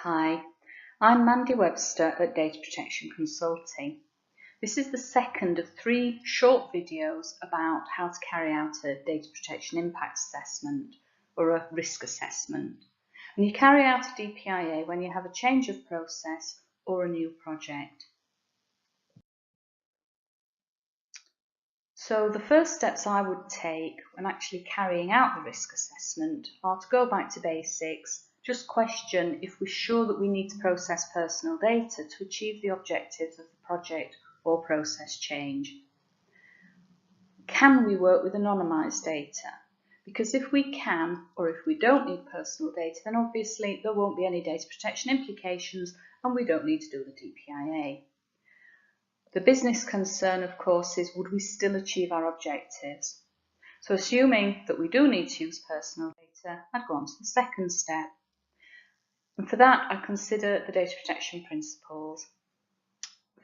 Hi, I'm Mandy Webster at Data Protection Consulting. This is the second of 3 short videos about how to carry out a data protection impact assessment or a risk assessment. And you carry out a DPIA when you have a change of process or a new project. So the first steps I would take when actually carrying out the risk assessment are to go back to basics, just question if we're sure that we need to process personal data to achieve the objectives of the project or process change. Can we work with anonymised data? Because if we can, or if we don't need personal data, then obviously there won't be any data protection implications and we don't need to do the DPIA. The business concern, of course, is would we still achieve our objectives? So assuming that we do need to use personal data, I'd go on to the second step. And for that, I consider the data protection principles.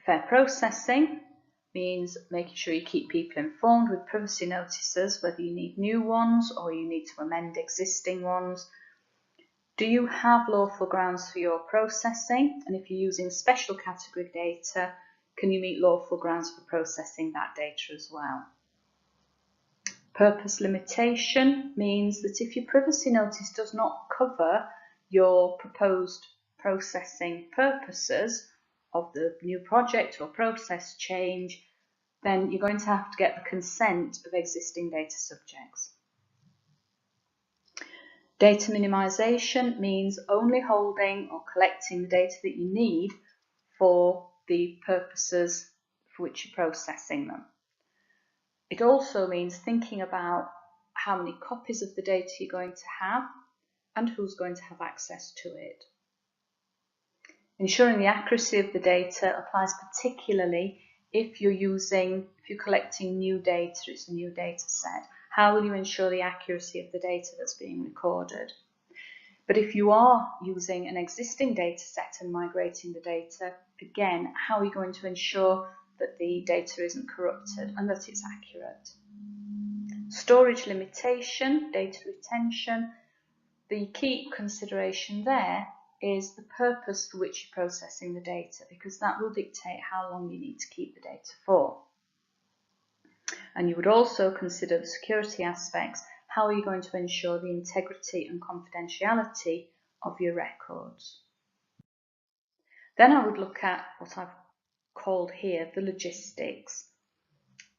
Fair processing means making sure you keep people informed with privacy notices, whether you need new ones or you need to amend existing ones. Do you have lawful grounds for your processing? And if you're using special category data, can you meet lawful grounds for processing that data as well? Purpose limitation means that if your privacy notice does not cover your proposed processing purposes of the new project or process change, then you're going to have to get the consent of existing data subjects. Data minimization means only holding or collecting the data that you need for the purposes for which you're processing them. It also means thinking about how many copies of the data you're going to have and who's going to have access to it. Ensuring the accuracy of the data applies particularly if you're collecting new data, it's a new data set. How will you ensure the accuracy of the data that's being recorded? But if you are using an existing data set and migrating the data, again, how are you going to ensure that the data isn't corrupted and that it's accurate? Storage limitation, data retention. The key consideration there is the purpose for which you're processing the data, because that will dictate how long you need to keep the data for. And you would also consider the security aspects. How are you going to ensure the integrity and confidentiality of your records? Then I would look at what I've called here the logistics.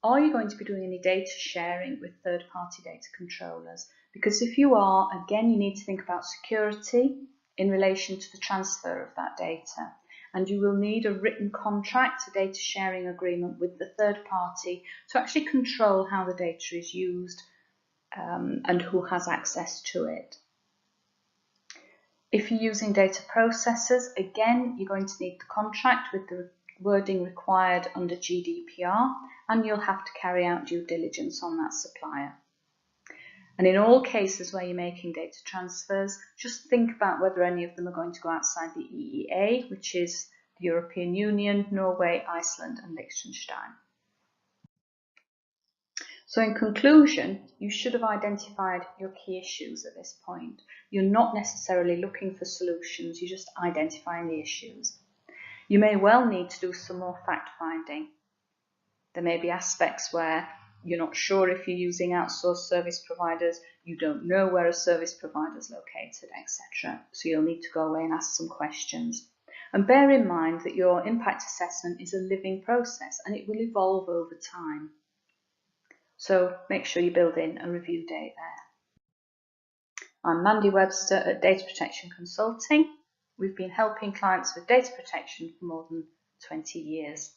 Are you going to be doing any data sharing with third-party data controllers? Because if you are, again, you need to think about security in relation to the transfer of that data. And you will need a written contract, a data sharing agreement with the third party to actually control how the data is used and who has access to it. If you're using data processors, again, you're going to need the contract with the wording required under GDPR, and you'll have to carry out due diligence on that supplier. And in all cases where you're making data transfers, just think about whether any of them are going to go outside the EEA, which is the European Union, Norway, Iceland and Liechtenstein. So in conclusion, you should have identified your key issues at this point. You're not necessarily looking for solutions, you're just identifying the issues. You may well need to do some more fact-finding. There may be aspects where you're not sure if you're using outsourced service providers, you don't know where a service provider is located, etc. So you'll need to go away and ask some questions. And bear in mind that your impact assessment is a living process and it will evolve over time. So make sure you build in a review date there. I'm Mandy Webster at Data Protection Consulting. We've been helping clients with data protection for more than 20 years.